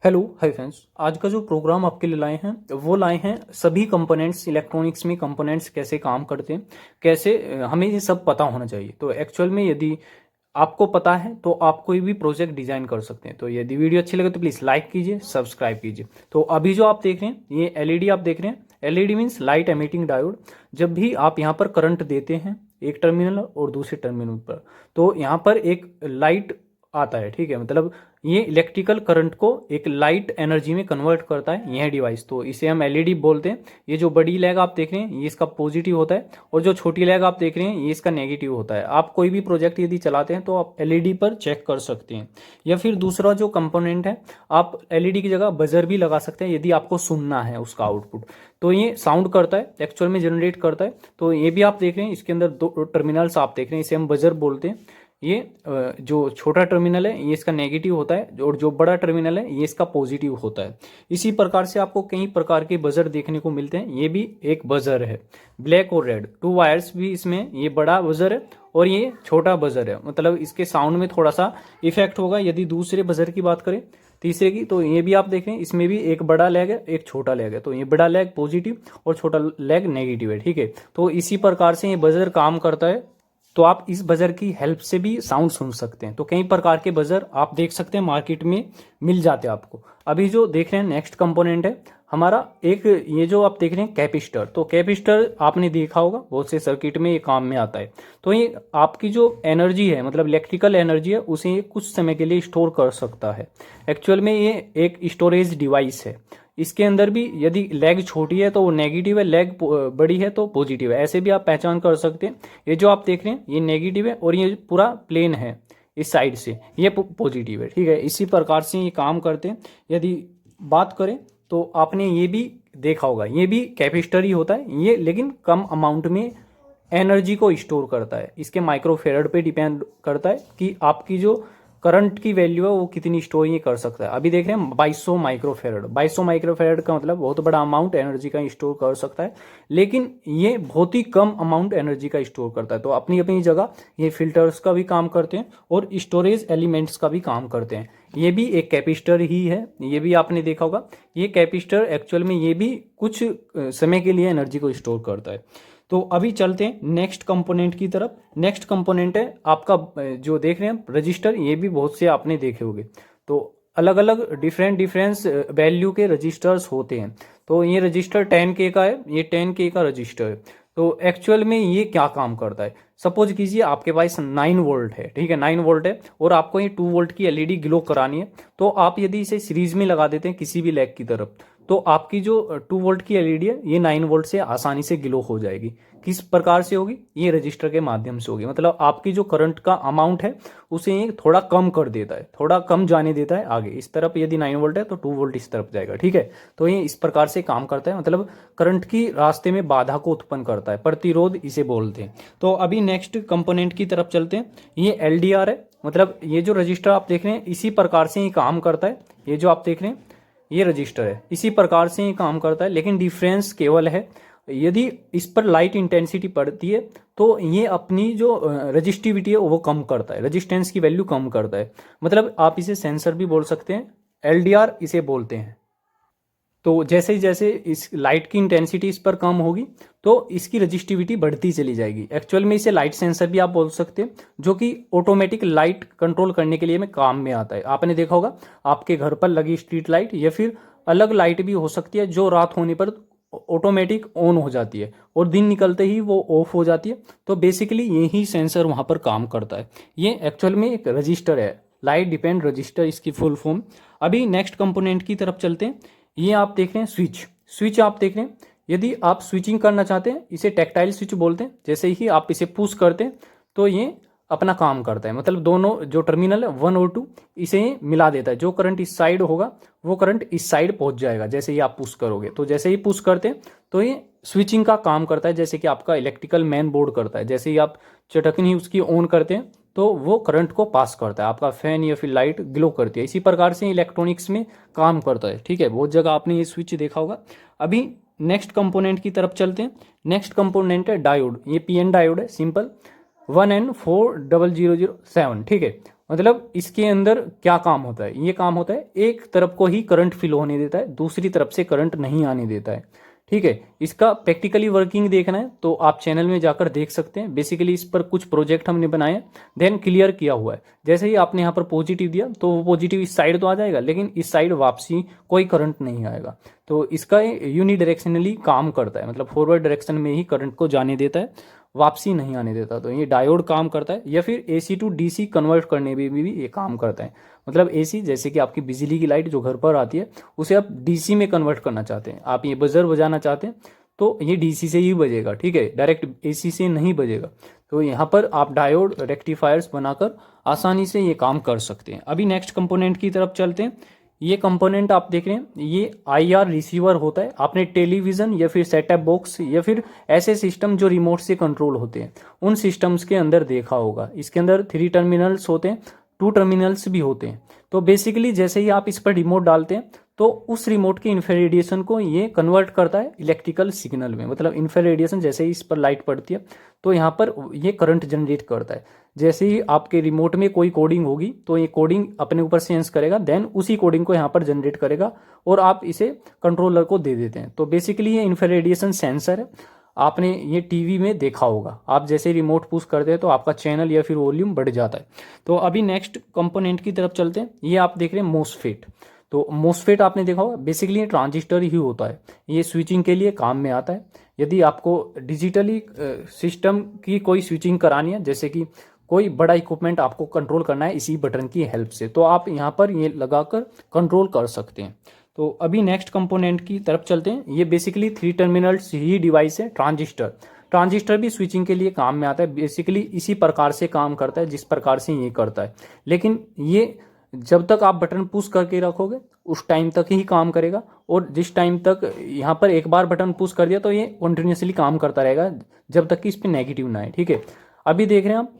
Hello hi friends. आज का जो प्रोग्राम आपके लिए लाए हैं वो लाए हैं सभी कंपोनेंट्स, इलेक्ट्रॉनिक्स में कंपोनेंट्स कैसे काम करते हैं, कैसे हमें ये सब पता होना चाहिए। तो एक्चुअल में यदि आपको पता है तो आप कोई भी प्रोजेक्ट डिजाइन कर सकते हैं। तो यदि वीडियो अच्छी लगे तो प्लीज़ लाइक कीजिए, सब्सक्राइब कीजिए। तो अभी जो आप देख रहे हैं ये एलईडी आप देख रहे हैं। LED means light emitting diode. जब भी आप यहाँ पर करंट देते हैं एक टर्मिनल और दूसरे टर्मिनल पर, तो यहाँ पर एक लाइट आता है, ठीक है। मतलब ये इलेक्ट्रिकल करंट को एक लाइट एनर्जी में कन्वर्ट करता है यह डिवाइस, तो इसे हम एलईडी बोलते हैं। ये जो बड़ी लैग आप देख रहे हैं ये इसका पॉजिटिव होता है, और जो छोटी लैग आप देख रहे हैं ये इसका नेगेटिव होता है। आप कोई भी प्रोजेक्ट यदि चलाते हैं तो आप एलईडी पर चेक कर सकते हैं। या फिर दूसरा जो कंपोनेंट है, आप एलईडी की जगह बजर भी लगा सकते हैं यदि आपको सुनना है उसका आउटपुट। तो ये साउंड करता है, एक्चुअल में जनरेट करता है। तो ये भी आप देख रहे हैं, इसके अंदर दो टर्मिनल्स आप देख रहे हैं, इसे हम बजर बोलते हैं। ये जो छोटा टर्मिनल है ये इसका नेगेटिव होता है, और जो बड़ा टर्मिनल है ये इसका पॉजिटिव होता है। इसी प्रकार से आपको कई प्रकार के बजर देखने को मिलते हैं। ये भी एक बजर है, ब्लैक और रेड, 2 वायर्स भी इसमें। ये बड़ा बजर है और ये छोटा बजर है, मतलब इसके साउंड में थोड़ा सा इफेक्ट होगा। यदि दूसरे बजर की बात करें, तीसरे की, तो ये भी आप देखें, इसमें भी एक बड़ा लैग है एक छोटा लैग है। तो ये बड़ा लैग पॉजिटिव और छोटा लैग नेगेटिव है, ठीक है। तो इसी प्रकार से ये बजर काम करता है। तो आप इस बजर की हेल्प से भी साउंड सुन सकते हैं। तो कई प्रकार के बजर आप देख सकते हैं, मार्केट में मिल जाते हैं आपको। अभी जो देख रहे हैं नेक्स्ट कंपोनेंट है हमारा एक, ये जो आप देख रहे हैं कैपेसिटर। तो कैपेसिटर आपने देखा होगा बहुत से सर्किट में ये काम में आता है। तो ये आपकी जो एनर्जी है, मतलब इलेक्ट्रिकल एनर्जी है, उसे ये कुछ समय के लिए स्टोर कर सकता है। एक्चुअल में ये एक स्टोरेज डिवाइस है। इसके अंदर भी यदि लैग छोटी है तो वो नेगेटिव है, लैग बड़ी है तो पॉजिटिव है। ऐसे भी आप पहचान कर सकते हैं। ये जो आप देख रहे हैं ये नेगेटिव है और ये पूरा प्लेन है इस साइड से, ये पॉजिटिव है, ठीक है। इसी प्रकार से ये काम करते हैं। यदि बात करें तो आपने ये भी देखा होगा, ये भी कैपेसिटर ही होता है ये, लेकिन कम अमाउंट में एनर्जी को स्टोर करता है। इसके माइक्रोफेरड पे डिपेंड करता है कि आपकी जो करंट की वैल्यू है वो कितनी स्टोर ये कर सकता है। अभी देख रहे हैं 2200 माइक्रोफेरड। 2200 माइक्रोफेरड का मतलब बहुत बड़ा अमाउंट एनर्जी का स्टोर कर सकता है, लेकिन ये बहुत ही कम अमाउंट एनर्जी का स्टोर करता है। तो अपनी अपनी जगह ये फिल्टर्स का भी काम करते हैं और स्टोरेज एलिमेंट्स का भी काम करते हैं। ये भी एक कैपेसिटर ही है, ये भी आपने देखा होगा। ये कैपेसिटर एक्चुअल में ये भी कुछ समय के लिए एनर्जी को स्टोर करता है। तो अभी चलते हैं नेक्स्ट कंपोनेंट की तरफ। नेक्स्ट कंपोनेंट है आपका जो देख रहे हैं रजिस्टर। ये भी बहुत से आपने देखे होंगे। तो अलग अलग डिफरेंस वैल्यू के रजिस्टर्स होते हैं। तो ये रजिस्टर 10K का है, ये 10K का रजिस्टर है। तो एक्चुअल में ये क्या काम करता है, सपोज कीजिए आपके पास 9 वोल्ट है, ठीक है, 9 वोल्ट है, और आपको ये 2 वोल्ट की एलईडी ग्लो करानी है। तो आप यदि इसे सीरीज में लगा देते हैं किसी भी लैग की तरफ, तो आपकी जो 2 वोल्ट की एलईडी है ये 9 वोल्ट से आसानी से ग्लो हो जाएगी। किस प्रकार से होगी, ये रजिस्टर के माध्यम से होगी। मतलब आपकी जो करंट का अमाउंट है उसे ये थोड़ा कम कर देता है, थोड़ा कम जाने देता है आगे। इस तरफ यदि 9 वोल्ट है तो 2 वोल्ट इस तरफ जाएगा, ठीक है। तो ये इस प्रकार से काम करता है, मतलब करंट की रास्ते में बाधा को उत्पन्न करता है, प्रतिरोध इसे बोलते हैं। तो अभी नेक्स्ट कंपोनेंट की तरफ चलते हैं। ये एलडीआर है, मतलब ये जो रजिस्टर आप देख रहे हैं इसी प्रकार से ये काम करता है। ये जो आप देख रहे हैं ये रजिस्टर है, इसी प्रकार से ये काम करता है, लेकिन डिफरेंस केवल है यदि इस पर लाइट इंटेंसिटी पड़ती है तो ये अपनी जो रजिस्टिविटी है वो कम करता है, रेजिस्टेंस की वैल्यू कम करता है। मतलब आप इसे सेंसर भी बोल सकते हैं, एलडीआर इसे बोलते हैं। तो जैसे जैसे इस लाइट की इंटेंसिटी इस पर कम होगी तो इसकी रजिस्टिविटी बढ़ती चली जाएगी। एक्चुअल में इसे लाइट सेंसर भी आप बोल सकते हैं, जो कि ऑटोमेटिक लाइट कंट्रोल करने के लिए में काम में आता है। आपने देखा होगा आपके घर पर लगी स्ट्रीट लाइट या फिर अलग लाइट भी हो सकती है जो रात होने पर ऑटोमेटिक ऑन हो जाती है और दिन निकलते ही वो ऑफ हो जाती है। तो बेसिकली यही सेंसर वहाँ पर काम करता है। ये एक्चुअल में एक रजिस्टर है, लाइट डिपेंड रजिस्टर इसकी फुल फॉर्म। अभी नेक्स्ट कंपोनेंट की तरफ चलते हैं। ये आप देख रहे हैं स्विच आप देख रहे हैं। यदि आप स्विचिंग करना चाहते हैं इसे टैक्टाइल स्विच बोलते हैं। जैसे ही आप इसे पुश करते हैं तो ये अपना काम करता है, मतलब दोनों जो टर्मिनल है 1 और 2 इसे मिला देता है। जो करंट इस साइड होगा वो करंट इस साइड पहुंच जाएगा जैसे ही आप पुश करोगे। तो जैसे ही पुश करते हैं तो ये स्विचिंग का काम करता है, जैसे कि आपका इलेक्ट्रिकल मेन बोर्ड करता है। जैसे ही आप चटकन ही उसकी ऑन करते हैं तो वो करंट को पास करता है, आपका फैन या फिर लाइट ग्लो करती है। इसी प्रकार से इलेक्ट्रॉनिक्स में काम करता है, ठीक है। बहुत जगह आपने ये स्विच देखा होगा। अभी नेक्स्ट कंपोनेंट की तरफ चलते हैं। नेक्स्ट कंपोनेंट है डायोड। ये पीएन डायोड है, सिंपल 1N4007, ठीक है। मतलब इसके अंदर क्या काम होता है, ये काम होता है एक तरफ को ही करंट फ्लो होने देता है, दूसरी तरफ से करंट नहीं आने देता है। ठीक है, इसका प्रैक्टिकली वर्किंग देखना है तो आप चैनल में जाकर देख सकते हैं। बेसिकली इस पर कुछ प्रोजेक्ट हमने बनाए हैं, देन क्लियर किया हुआ है। जैसे ही आपने यहाँ पर पॉजिटिव दिया तो वो पॉजिटिव इस साइड तो आ जाएगा, लेकिन इस साइड वापसी कोई करंट नहीं आएगा। तो इसका यूनिडायरेक्शनली काम करता है, मतलब फॉरवर्ड डायरेक्शन में ही करंट को जाने देता है, वापसी नहीं आने देता। तो ये डायोड काम करता है, या फिर एसी टू डीसी कन्वर्ट करने में भी ये काम करता है। मतलब एसी जैसे कि आपकी बिजली की लाइट जो घर पर आती है उसे आप डीसी में कन्वर्ट करना चाहते हैं, आप ये बजर बजाना चाहते हैं तो ये डीसी से ही बजेगा। ठीक है, डायरेक्ट एसी से नहीं बजेगा। तो यहाँ पर आप डायोड रेक्टिफायर्स बनाकर आसानी से ये काम कर सकते हैं। अभी नेक्स्ट कंपोनेंट की तरफ चलते हैं। ये कंपोनेंट आप देख रहे हैं, ये आईआर रिसीवर होता है। आपने टेलीविज़न या फिर सेटअप बॉक्स या फिर ऐसे सिस्टम जो रिमोट से कंट्रोल होते हैं उन सिस्टम्स के अंदर देखा होगा। इसके अंदर 3 टर्मिनल्स होते हैं, 2 टर्मिनल्स भी होते हैं। तो बेसिकली जैसे ही आप इस पर रिमोट डालते हैं तो उस रिमोट के इंफ्रारेड रेडिएशन को ये कन्वर्ट करता है इलेक्ट्रिकल सिग्नल में। मतलब इंफ्रारेड रेडिएशन जैसे ही इस पर लाइट पड़ती है तो यहाँ पर ये करंट जनरेट करता है। जैसे ही आपके रिमोट में कोई कोडिंग होगी तो ये कोडिंग अपने ऊपर सेंस करेगा, देन उसी कोडिंग को यहाँ पर जनरेट करेगा और आप इसे कंट्रोलर को दे देते हैं। तो बेसिकली ये इंफ्रारेड रेडिएशन सेंसर है। आपने ये टीवी में देखा होगा, आप जैसे रिमोट पुश करते हैं तो आपका चैनल या फिर वॉल्यूम बढ़ जाता है। तो अभी नेक्स्ट कंपोनेंट की तरफ चलते हैं। ये आप देख रहे हैं मोसफेट। तो मोसफेट आपने देखा होगा, बेसिकली ये ट्रांजिस्टर ही होता है, ये स्विचिंग के लिए काम में आता है। यदि आपको डिजिटली सिस्टम की कोई स्विचिंग करानी है, जैसे कि कोई बड़ा इक्विपमेंट आपको कंट्रोल करना है इसी बटन की हेल्प से, तो आप यहाँ पर ये लगाकर कंट्रोल कर सकते हैं। तो अभी नेक्स्ट कंपोनेंट की तरफ चलते हैं। ये बेसिकली 3 टर्मिनल्स ही डिवाइस है, ट्रांजिस्टर। ट्रांजिस्टर भी स्विचिंग के लिए काम में आता है, बेसिकली इसी प्रकार से काम करता है जिस प्रकार से ये करता है। लेकिन ये जब तक आप बटन पुश करके रखोगे उस टाइम तक ही काम करेगा, और जिस टाइम तक यहाँ पर एक बार बटन पुश कर दिया तो ये कंटिन्यूसली काम करता रहेगा जब तक कि इस पर नेगेटिव ना आए। ठीक है, अभी देख रहे हैं आप,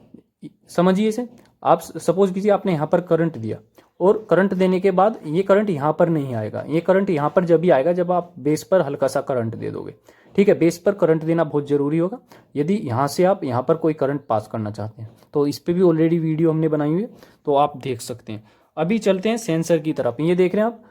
समझिए इसे। आप सपोज कीजिए आपने यहाँ पर करंट दिया, और करंट देने के बाद ये करंट यहाँ पर नहीं आएगा, ये करंट यहाँ पर जब भी आएगा जब आप बेस पर हल्का सा करंट दे दोगे। ठीक है, बेस पर करंट देना बहुत ज़रूरी होगा यदि यहाँ से आप यहाँ पर कोई करंट पास करना चाहते हैं। तो इस पर भी ऑलरेडी वीडियो हमने बनाई हुई है, तो आप देख सकते हैं। अभी चलते हैं सेंसर की तरफ। ये देख रहे हैं आप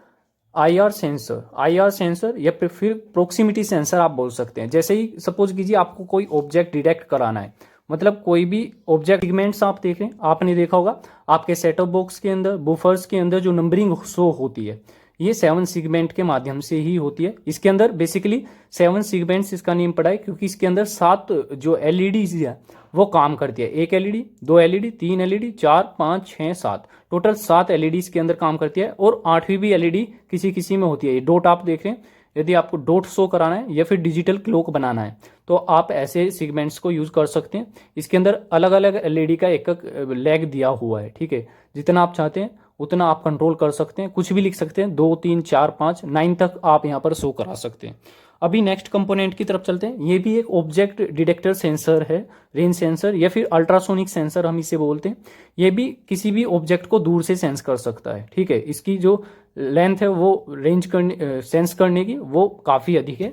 आईआर सेंसर, आईआर सेंसर या फिर प्रोक्सिमिटी सेंसर आप बोल सकते हैं। जैसे ही सपोज कीजिए आपको कोई ऑब्जेक्ट डिटेक्ट कराना है, मतलब कोई भी ऑब्जेक्ट सेगमेंट्स आप देख रहे हैं, आपने देखा होगा आपके सेटअप बॉक्स के अंदर बूफर्स के अंदर जो नंबरिंग शो होती है ये 7 सेगमेंट के माध्यम से ही होती है। इसके अंदर बेसिकली 7 सेगमेंट्स इसका नेम पड़ा है क्योंकि इसके अंदर 7 जो एलईडीज है वो काम करती है। 1 LED, 2 LED, 3 LED, 4, 5, 6, 7, total 7 LED के अंदर काम करती है। और 8वीं भी एलईडी किसी किसी में होती है। ये डॉट आप देख रहे हैं, यदि आपको डॉट शो कराना है या फिर डिजिटल क्लॉक बनाना है तो आप ऐसे सेगमेंट्स को यूज़ कर सकते हैं। इसके अंदर अलग अलग एलईडी का एक एक लैग दिया हुआ है। ठीक है, जितना आप चाहते हैं उतना आप कंट्रोल कर सकते हैं, कुछ भी लिख सकते हैं, 2, 3, 4, 5, 9 तक आप यहाँ पर शो करा सकते हैं। अभी नेक्स्ट कंपोनेंट की तरफ चलते हैं। ये भी एक ऑब्जेक्ट डिटेक्टर सेंसर है, रेंज सेंसर या फिर अल्ट्रासोनिक सेंसर हम इसे बोलते हैं। ये भी किसी भी ऑब्जेक्ट को दूर से सेंस कर सकता है। ठीक है, इसकी जो लेंथ है वो रेंज करने सेंस करने की वो काफ़ी अधिक है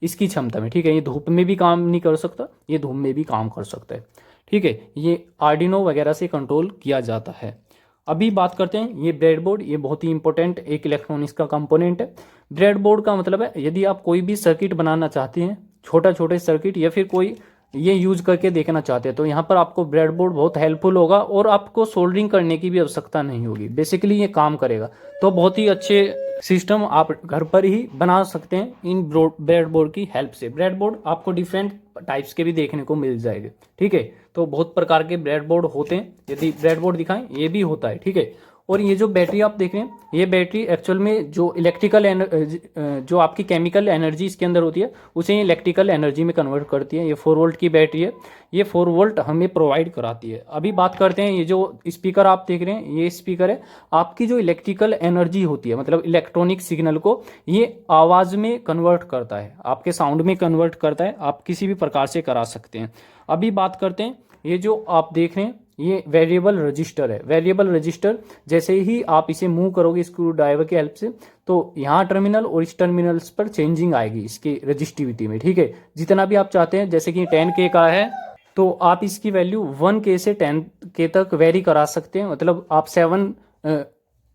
इसकी क्षमता में। ठीक है, ये धूप में भी काम नहीं कर सकता, ये धूप में भी काम कर सकता है। ठीक है, ये आर्डिनो वगैरह से कंट्रोल किया जाता है। अभी बात करते हैं ये ब्रेडबोर्ड, ये बहुत ही इंपॉर्टेंट एक इलेक्ट्रॉनिक्स का कंपोनेंट है। ब्रेडबोर्ड का मतलब है यदि आप कोई भी सर्किट बनाना चाहते हैं, छोटा छोटे सर्किट या फिर कोई ये यूज करके देखना चाहते हैं, तो यहाँ पर आपको ब्रेडबोर्ड बहुत हेल्पफुल होगा और आपको सोल्डरिंग करने की भी आवश्यकता नहीं होगी। बेसिकली ये काम करेगा, तो बहुत ही अच्छे सिस्टम आप घर पर ही बना सकते हैं इन ब्रेडबोर्ड की हेल्प से। ब्रेडबोर्ड आपको डिफरेंट टाइप्स के भी देखने को मिल जाएंगे। ठीक है, तो बहुत प्रकार के ब्रेडबोर्ड होते हैं। यदि ब्रेडबोर्ड दिखाएं, ये भी होता है। ठीक है, और ये जो बैटरी आप देख रहे हैं, ये बैटरी एक्चुअल में जो इलेक्ट्रिकल जो आपकी केमिकल एनर्जी इसके अंदर होती है उसे इलेक्ट्रिकल एनर्जी में कन्वर्ट करती है। ये 4 वोल्ट की बैटरी है, ये 4 वोल्ट हमें प्रोवाइड कराती है। अभी बात करते हैं, ये जो स्पीकर आप देख रहे हैं, ये स्पीकर है आपकी जो इलेक्ट्रिकल एनर्जी होती है, मतलब इलेक्ट्रॉनिक सिग्नल को ये आवाज़ में कन्वर्ट करता है, आपके साउंड में कन्वर्ट करता है। आप किसी भी प्रकार से करा सकते हैं। अभी बात करते हैं, ये जो आप देख रहे हैं ये वेरिएबल रजिस्टर है। वेरिएबल रजिस्टर जैसे ही आप इसे मूव करोगे स्क्रू ड्राइवर की हेल्प से, तो यहाँ टर्मिनल और इस टर्मिनल्स पर चेंजिंग आएगी इसकी रजिस्टिविटी में। ठीक है, जितना भी आप चाहते हैं, जैसे कि 10K का है तो आप इसकी वैल्यू 1K से 10K तक वेरी करा सकते हैं। मतलब आप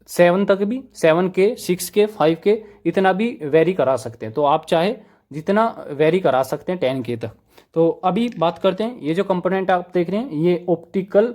7 तक भी, 7K, 6K, 5K इतना भी वेरी करा सकते हैं। तो आप चाहे जितना वेरी करा सकते हैं 10K तक। तो अभी बात करते हैं, ये जो कंपोनेंट आप देख रहे हैं ये ऑप्टिकल